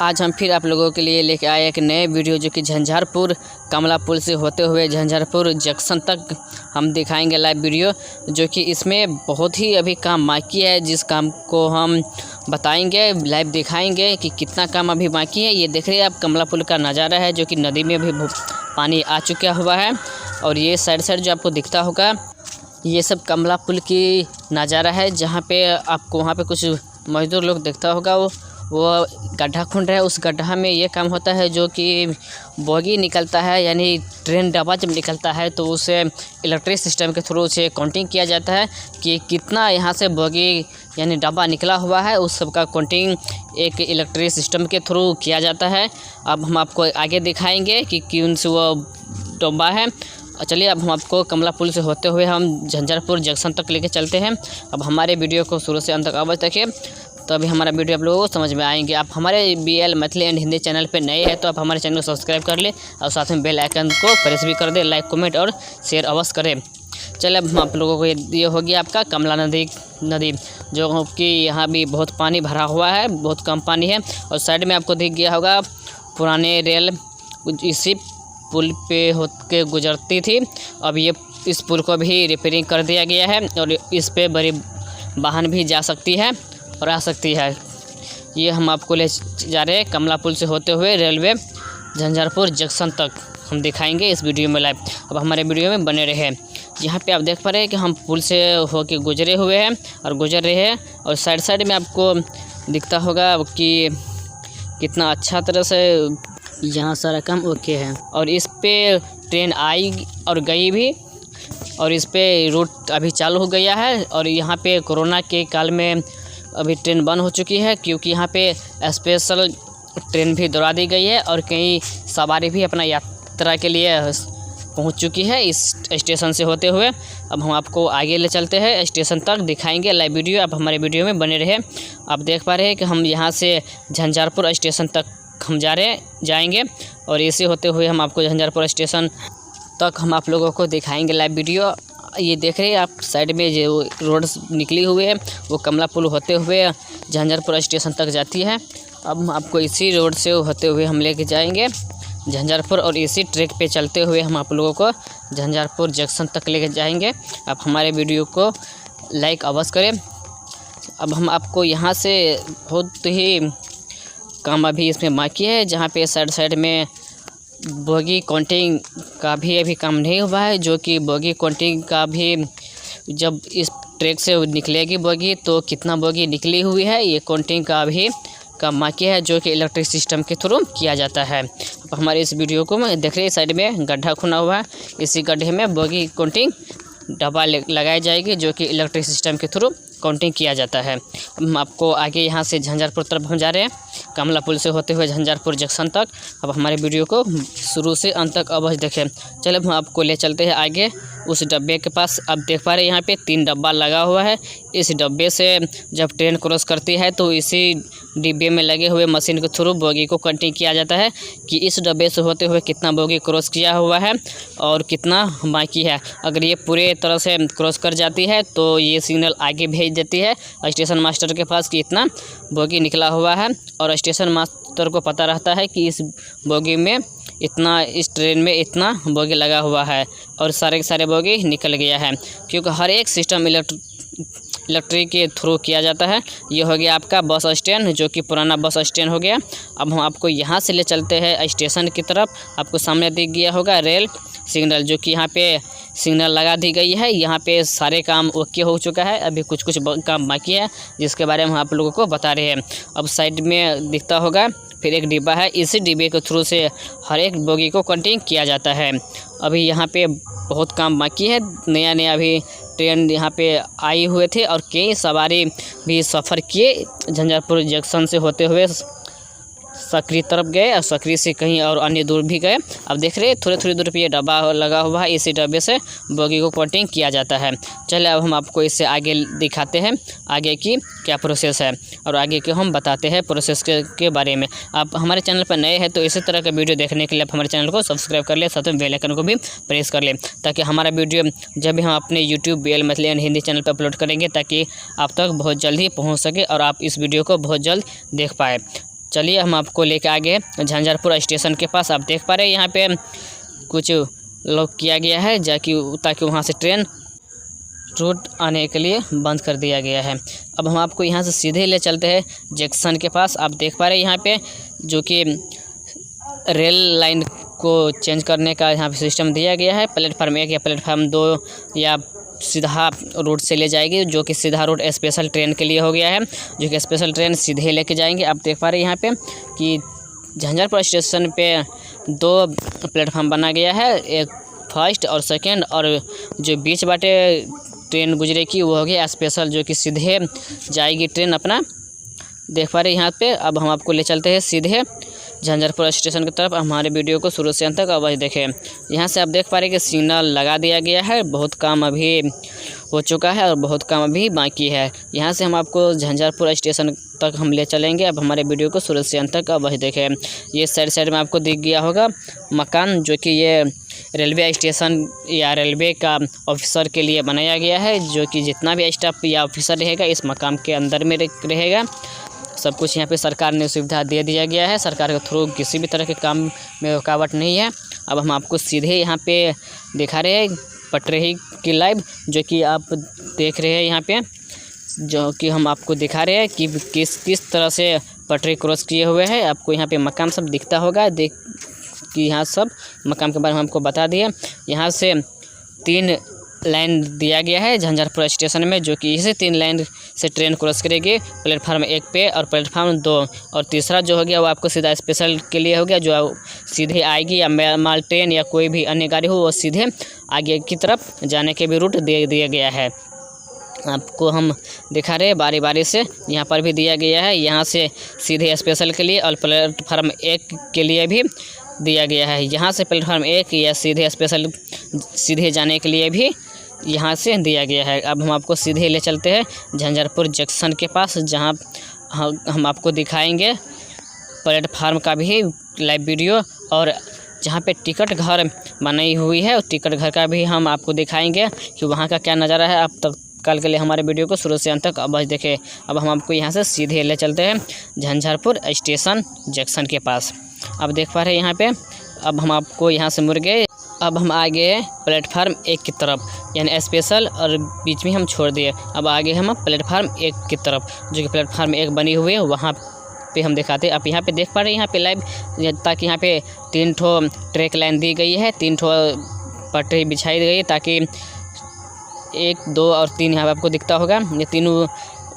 आज हम फिर आप लोगों के लिए लेके आए एक नए वीडियो, जो कि झंझारपुर कमला पुल से होते हुए झंझारपुर जंक्शन तक हम दिखाएंगे लाइव वीडियो। जो कि इसमें बहुत ही अभी काम बाकी है, जिस काम को हम बताएंगे, लाइव दिखाएंगे कि कितना काम अभी बाकी है। ये देख रहे हैं आप, कमला पुल का नज़ारा है, जो कि नदी में भी पानी आ चुका हुआ है। और ये साइड जो आपको दिखता होगा, ये सब कमला पुल की नज़ारा है, जहाँ पे आपको वहाँ पे कुछ मजदूर लोग दिखता होगा। वो गड्ढा खुंड है, उस गड्ढा में ये काम होता है, जो कि बोगी निकलता है, यानी ट्रेन डब्बा जब निकलता है तो उसे इलेक्ट्रिक सिस्टम के थ्रू से काउंटिंग किया जाता है कि कितना यहाँ से बोगी यानी डब्बा निकला हुआ है। उस सब का काउंटिंग एक इलेक्ट्रिक सिस्टम के थ्रू किया जाता है। अब हम आपको आगे दिखाएंगे कि कौन सी वो डब्बा है। चलिए अब हम आपको कमला पुल से होते हुए हम झंझारपुर जंक्शन तक लेके चलते हैं। अब हमारे वीडियो को शुरू से अंत तक अवश्य देखिए, तो अभी हमारा वीडियो आप लोगों को समझ में आएंगे। आप हमारे BL Maithili and Hindi channel पे नए हैं तो आप हमारे चैनल को सब्सक्राइब कर ले और साथ में बेल आइकन को प्रेस भी कर दे, लाइक कमेंट और शेयर अवश्य करें। चलिए अब हम आप लोगों को ये हो गया आपका कमला नदी, जो कि यहाँ भी बहुत पानी भरा हुआ है, बहुत कम पानी है। और साइड में आपको दिख गया होगा पुराने रेल इसी पुल पे होके गुजरती थी। अब ये इस पुल को भी रिपेयरिंग कर दिया गया है और इस पे बड़ी वाहन भी जा सकती है और आ सकती है। ये हम आपको ले जा रहे हैं कमला पुल से होते हुए रेलवे झंझारपुर जंक्शन तक हम दिखाएंगे इस वीडियो में लाइव। अब हमारे वीडियो में बने रहे। यहाँ पे आप देख पा रहे हैं कि हम पुल से होके गुजरे हुए हैं और गुजर रहे हैं। और साइड में आपको दिखता होगा कि कितना अच्छा तरह से यहाँ सारा काम ओके है। और इस पे ट्रेन आई और गई भी, और इस पे रूट अभी चालू हो गया है। और यहाँ पे कोरोना के काल में अभी ट्रेन बंद हो चुकी है, क्योंकि यहाँ पे स्पेशल ट्रेन भी दौड़ा दी गई है और कई सवारी भी अपना यात्रा के लिए पहुँच चुकी है इस स्टेशन से होते हुए। अब हम आपको आगे ले चलते हैं, स्टेशन तक दिखाएंगे लाइव वीडियो। आप हमारे वीडियो में बने रहे। आप देख पा रहे हैं कि हम यहाँ से झंझारपुर स्टेशन तक हम जाएंगे और ऐसे होते हुए हम आपको झंझारपुर स्टेशन तक हम आप लोगों को दिखाएंगे लाइव वीडियो। ये देख रहे हैं आप, साइड में जो रोड निकली हुई है वो कमला पुल होते हुए झंझारपुर स्टेशन तक जाती है। अब हम आपको इसी रोड से होते हुए हम लेके जाएंगे झंझारपुर, और इसी ट्रैक पे चलते हुए हम आप लोगों को झंझारपुर जंक्शन तक लेके जाएंगे। आप हमारे वीडियो को लाइक अवश्य करें। अब हम आपको यहाँ से बहुत ही काम अभी इसमें बाकी है, जहाँ पे साइड में बोगी काउंटिंग का भी अभी काम नहीं हुआ है। जो कि बोगी काउंटिंग का भी जब इस ट्रैक से निकलेगी बोगी तो कितना बोगी निकली हुई है, ये काउंटिंग का भी काम बाकी है, जो कि इलेक्ट्रिक सिस्टम के थ्रू किया जाता है। अब हमारे इस वीडियो को मैं देख रहे हैं, साइड में गड्ढा खुना हुआ है, इसी गड्ढे में बोगी काउंटिंग डब्बा लगाई जाएगी, जो कि इलेक्ट्रिक सिस्टम के थ्रू काउंटिंग किया जाता है। हम आपको आगे यहाँ से झंझारपुर तरफ हम जा रहे हैं, कमला पुल से होते हुए झंझारपुर जंक्शन तक। अब हमारे वीडियो को शुरू से अंत तक अवश्य देखें। चलो हम आपको ले चलते हैं आगे उस डब्बे के पास। अब देख पा रहे हैं यहाँ पे 3 डब्बा लगा हुआ है। इस डब्बे से जब ट्रेन क्रॉस करती है तो इसी डिब्बे में लगे हुए मशीन के थ्रू बोगी को काउंटिंग किया जाता है कि इस डब्बे से होते हुए कितना बोगी क्रॉस किया हुआ है और कितना बाकी है। अगर ये पूरे तरह से क्रॉस कर जाती है तो ये सिग्नल आगे भेज देती है स्टेशन मास्टर के पास कि इतना बोगी निकला हुआ है, और स्टेशन मास्टर को पता रहता है कि इस बोगी में इतना, इस ट्रेन में इतना बोगी लगा हुआ है और सारे के सारे बोगी निकल गया है, क्योंकि हर एक सिस्टम इलेक्ट्रिक के थ्रू किया जाता है। ये हो गया आपका बस स्टैंड, जो कि पुराना बस स्टैंड हो गया। अब हम आपको यहाँ से ले चलते हैं स्टेशन की तरफ। आपको सामने दिख गया होगा रेल सिग्नल, जो कि यहाँ पे सिग्नल लगा दी गई है। यहाँ पे सारे काम ओके हो चुका है, अभी कुछ काम बाकी है, जिसके बारे में हम आप लोगों को बता रहे हैं। अब साइड में दिखता होगा फिर एक डिब्बा है, इसी डिब्बे के थ्रू से हर एक बोगी को काउंटिंग किया जाता है। अभी यहाँ पे बहुत काम बाकी है, नया अभी ट्रेन यहाँ पे आए हुए थे और कई सवारी भी सफ़र किए झंझारपुर जंक्शन से होते हुए सकरी तरफ गए और सकरी से कहीं और अन्य दूर भी गए। अब देख रहे हैं थोड़ी दूर पे ये डब्बा लगा हुआ है, इसी डब्बे से बोगी को काउंटिंग किया जाता है। चलिए अब हम आपको इससे आगे दिखाते हैं आगे की क्या प्रोसेस है, और आगे के हम बताते हैं प्रोसेस के बारे में। आप हमारे चैनल पर नए हैं तो इसी तरह का वीडियो देखने के लिए आप हमारे चैनल को सब्सक्राइब कर लें, साथ में बेल आइकन को भी प्रेस कर लें, ताकि हमारा वीडियो जब भी हम अपने YouTube BL Maithili and Hindi channel पर अपलोड करेंगे ताकि आप तक बहुत जल्द ही पहुँच सके और आप इस वीडियो को बहुत जल्द देख पाए। चलिए हम आपको लेके आ गए झंझारपुर स्टेशन के पास। आप देख पा रहे हैं यहाँ पे कुछ लॉक किया गया है ताकि वहाँ से ट्रेन रूट आने के लिए बंद कर दिया गया है। अब हम आपको यहाँ से सीधे ले चलते हैं जंक्शन के पास। आप देख पा रहे हैं यहाँ पे जो कि रेल लाइन को चेंज करने का यहाँ पे सिस्टम दिया गया है। प्लेटफार्म 1 या प्लेटफार्म 2 या सीधा रूट से ले जाएगी, जो कि सीधा रूट स्पेशल ट्रेन के लिए हो गया है, जो कि स्पेशल ट्रेन सीधे लेके जाएंगे। आप देख पा रहे हैं यहाँ पे कि झंझारपुर स्टेशन पे 2 प्लेटफार्म बना गया है, एक फर्स्ट और सेकंड, और जो बीच बाटे ट्रेन गुजरे की वो हो गया स्पेशल, जो कि सीधे जाएगी ट्रेन अपना। देख पा रहे हैं यहाँ पे। अब हम आपको ले चलते हैं सीधे झंझारपुर स्टेशन की तरफ। हमारे वीडियो को शुरू से अंत तक अवश्य देखें। यहाँ से आप देख पा रहे हैं कि सिग्नल लगा दिया गया है। बहुत काम अभी हो चुका है और बहुत काम अभी बाकी है। यहाँ से हम आपको झंझारपुर स्टेशन तक हम ले चलेंगे। अब हमारे वीडियो को शुरू से अंत तक अवश्य देखें। ये साइड में आपको दिख गया होगा मकान, जो कि ये रेलवे स्टेशन या रेलवे का ऑफिसर के लिए बनाया गया है, जो कि जितना भी स्टाफ या ऑफिसर रहेगा इस मकान के अंदर में रहेगा। सब कुछ यहाँ पे सरकार ने सुविधा दे दिया गया है। सरकार के थ्रू किसी भी तरह के काम में रुकावट नहीं है। अब हम आपको सीधे यहाँ पे दिखा रहे हैं पटरी की लाइव, जो कि आप देख रहे हैं यहाँ पे, जो कि हम आपको दिखा रहे हैं कि किस तरह से पटरी क्रॉस किए हुए हैं। आपको यहाँ पे मकान सब दिखता होगा, देख कि यहाँ सब मकान के बारे में हमको बता दिए। यहाँ से 3 लाइन दिया गया है झंझारपुर स्टेशन में, जो कि इसी 3 लाइन से ट्रेन क्रॉस करेगी प्लेटफार्म 1 पे और प्लेटफार्म 2, और तीसरा जो हो गया वो आपको सीधा स्पेशल के लिए हो गया, जो सीधे आएगी, या माल ट्रेन या कोई भी अन्य गाड़ी हो वो सीधे आगे की तरफ जाने के भी रूट दे दिया गया है। आपको हम दिखा रहे हैं बारी बारी से। यहाँ पर भी दिया गया है, यहाँ से सीधे स्पेशल के लिए और प्लेटफार्म 1 के लिए भी दिया गया है। यहाँ से प्लेटफार्म 1 या सीधे स्पेशल सीधे जाने के लिए भी यहाँ से दिया गया है। अब हम आपको सीधे ले चलते हैं झंझारपुर जंक्शन के पास, जहाँ हम आपको दिखाएंगे प्लेटफार्म का भी लाइव वीडियो, और जहाँ पे टिकट घर बनाई हुई है उस टिकट घर का भी हम आपको दिखाएंगे कि वहाँ का क्या नज़ारा है। अब तक कल के लिए हमारे वीडियो को शुरू से अंत तक अवश्य देखें। अब हम आपको यहाँ से सीधे ले चलते हैं झंझारपुर स्टेशन जंक्शन के पास। आप देख पा रहे हैं यहाँ पे। अब हम आपको यहाँ से मुड़ गए। अब हम आ गए प्लेटफार्म 1 की तरफ, यानी स्पेशल और बीच में हम छोड़ दिए। अब आगे हम प्लेटफार्म 1 की तरफ, जो कि प्लेटफार्म 1 बनी हुई है, वहाँ पे हम दिखाते हैं। आप यहाँ पे देख पा रहे हैं यहाँ पे लाइव, ताकि यहाँ पे 3 ठो ट्रैक लाइन दी गई है, 3 ठो पटरी बिछाई गई है, ताकि 1, 2 और 3 यहाँ पे आपको दिखता होगा। ये तीनों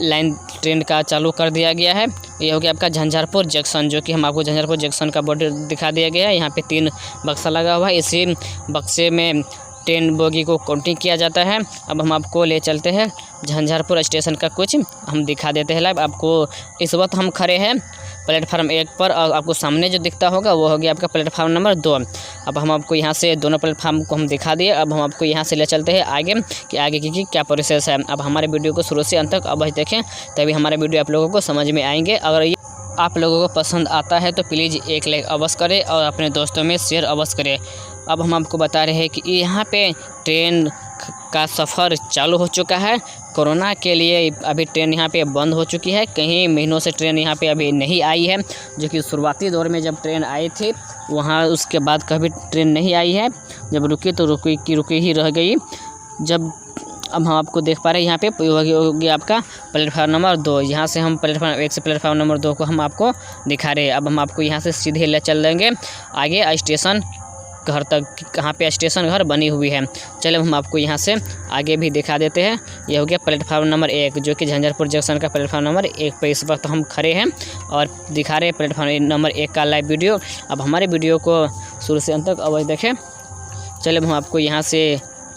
लाइन ट्रेन का चालू कर दिया गया है। ये हो गया आपका झंझारपुर जंक्शन, जो कि हम आपको झंझारपुर जंक्शन का बोर्ड दिखा दिया गया है। यहाँ पे 3 बक्सा लगा हुआ है, इसी बक्से में ट्रेन बोगी को काउंटिंग किया जाता है। अब हम आपको ले चलते हैं झंझारपुर स्टेशन का कुछ हम दिखा देते हैं लाइव आपको। इस वक्त हम खड़े हैं प्लेटफार्म 1 पर, और आपको सामने जो दिखता होगा वो हो गया आपका प्लेटफार्म नंबर 2। अब हम आपको यहाँ से दोनों प्लेटफार्म को हम दिखा दिए। अब हम आपको यहाँ से ले चलते हैं आगे कि आगे की क्या प्रोसेस है। अब हमारे वीडियो को शुरू से अंत तक अवश्य देखें, तभी हमारे वीडियो आप लोगों को समझ में आएंगे। अगर ये आप लोगों को पसंद आता है तो प्लीज़ एक लाइक अवश्य करें और अपने दोस्तों में शेयर अवश्य करें। अब हम आपको बता रहे हैं कि यहाँ पे ट्रेन का सफ़र चालू हो चुका है। कोरोना के लिए अभी ट्रेन यहाँ पे बंद हो चुकी है। कई महीनों से ट्रेन यहाँ पे अभी नहीं आई है, जो कि शुरुआती दौर में जब ट्रेन आई थी वहाँ उसके बाद कभी ट्रेन नहीं आई है। जब रुकी तो रुकी ही रह गई। अब हम आपको देख पा रहे हैं यहाँ पे हो गया आपका प्लेटफार्म नंबर 2। यहाँ से हम प्लेटफार्म 1 से प्लेटफार्म नंबर 2 को हम आपको दिखा रहे हैं। अब हम आपको यहाँ से सीधे ले चल देंगे आगे स्टेशन घर तक, कहाँ पे स्टेशन घर बनी हुई है। चलो हम आपको यहाँ से आगे भी दिखा देते हैं। यह हो गया प्लेटफार्म नंबर 1, जो कि झंझारपुर जंक्शन का प्लेटफार्म नंबर 1 पर इस वक्त हम खड़े हैं और दिखा रहे हैं प्लेटफार्म नंबर 1 का लाइव वीडियो। अब हमारे वीडियो को शुरू से अंत तक अवश्य देखें। चलो हम आपको यहाँ से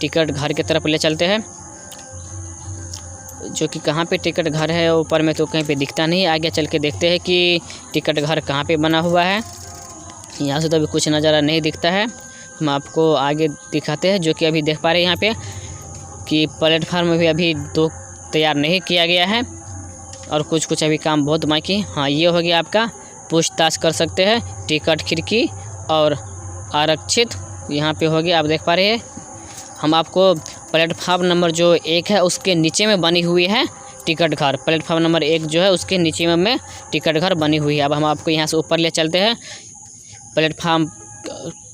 टिकट घर की तरफ ले चलते हैं, जो कि कहाँ पे टिकट घर है ऊपर में तो कहीं पे दिखता नहीं। आगे चल के देखते हैं कि टिकट घर कहाँ पे बना हुआ है। यहाँ से तो अभी कुछ नज़ारा नहीं दिखता है। हम आपको आगे दिखाते हैं, जो कि अभी देख पा रहे हैं यहाँ पे कि प्लेटफार्म भी अभी 2 तैयार नहीं किया गया है और कुछ अभी काम बहुत बाकी। हाँ, ये हो गया आपका पूछताछ कर सकते हैं टिकट खिड़की और आरक्षित यहाँ पे हो गया। आप देख पा रहे हैं हम आपको प्लेटफार्म नंबर जो 1 है उसके नीचे में बनी हुई है टिकट घर, प्लेटफॉर्म नंबर 1 जो है उसके नीचे में टिकट घर बनी हुई है। अब हम आपको यहाँ से ऊपर ले चलते हैं प्लेटफॉर्म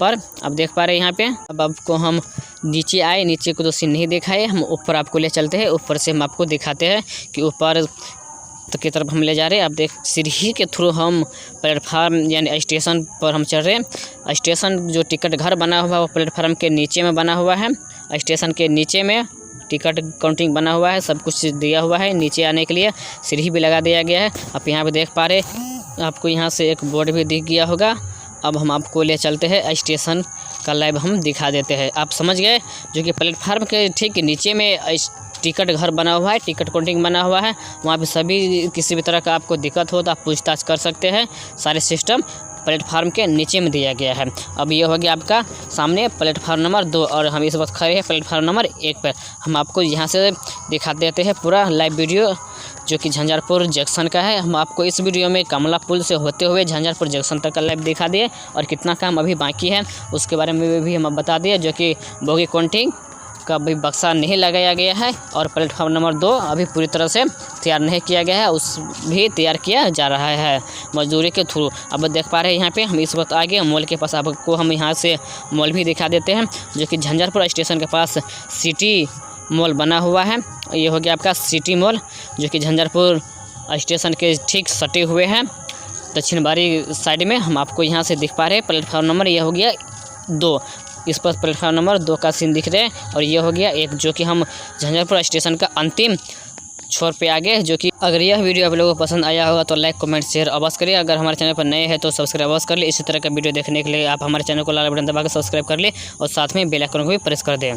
पर। आप देख पा रहे हैं यहाँ पे। अब आपको हम नीचे आए, नीचे को तो सीन नहीं देखा है, हम ऊपर आपको ले चलते हैं। ऊपर से हम आपको दिखाते हैं कि ऊपर की तरफ हम ले जा रहे हैं। आप देख सीढ़ी के थ्रू हम प्लेटफार्म यानी स्टेशन पर हम चढ़ रहे हैं। स्टेशन जो टिकट घर बना हुआ है वो प्लेटफार्म के नीचे में बना हुआ है। स्टेशन के नीचे में टिकट काउंटिंग बना हुआ है, सब कुछ दिया हुआ है। नीचे आने के लिए सीढ़ी भी लगा दिया गया है। आप यहाँ पे देख पा रहे, आपको यहाँ से एक बोर्ड भी दिख गया होगा। अब हम आपको ले चलते हैं स्टेशन का लाइव हम दिखा देते हैं। आप समझ गए, जो कि प्लेटफार्म के ठीक नीचे में टिकट घर बना हुआ है, टिकट काउंटिंग बना हुआ है। वहाँ पे सभी किसी भी तरह का आपको दिक्कत हो तो आप पूछताछ कर सकते हैं। सारे सिस्टम प्लेटफार्म के नीचे में दिया गया है। अब ये हो गया आपका सामने प्लेटफार्म नंबर 2 और हम इस वक्त खड़े हैं प्लेटफार्म नंबर 1 पर। हम आपको यहाँ से दिखा देते हैं पूरा लाइव वीडियो जो कि झंझारपुर जंक्शन का है। हम आपको इस वीडियो में कमला पुल से होते हुए झंझारपुर जंक्शन तक का लाइव दिखा दिए और कितना काम अभी बाकी है उसके बारे में भी हम बता दिए, जो कि बोगी काउंटिंग का अभी बक्सा नहीं लगाया गया है और प्लेटफॉर्म नंबर 2 अभी पूरी तरह से तैयार नहीं किया गया है, उस भी तैयार किया जा रहा है मजदूरी के थ्रू। अब देख पा रहे हैं यहाँ पे हम इस वक्त आगे मॉल के पास, आपको हम यहाँ से मॉल भी दिखा देते हैं जो कि झंझारपुर स्टेशन के पास सिटी मॉल बना हुआ है। ये हो गया आपका सिटी मॉल जो कि झंझारपुर स्टेशन के ठीक सटे हुए हैं दक्षिण बारी साइड में। हम आपको यहाँ से दिख पा रहे हैं प्लेटफॉर्म नंबर, ये हो गया 2, इस पर प्लेटफॉर्म नंबर 2 का सीन दिख रहे हैं। और ये हो गया 1 जो कि हम झंझारपुर स्टेशन का अंतिम छोर पे आ गए। जो कि अगर यह वीडियो आप लोगों को पसंद आया होगा तो लाइक कमेंट शेयर अवश्य करिए। अगर हमारे चैनल पर नए हैं तो सब्सक्राइब अवश्य कर ले। इसी तरह का वीडियो देखने के लिए आप हमारे चैनल को लाल बटन दबा कर सब्सक्राइब कर ले और साथ में बेल आइकन को भी प्रेस कर दें।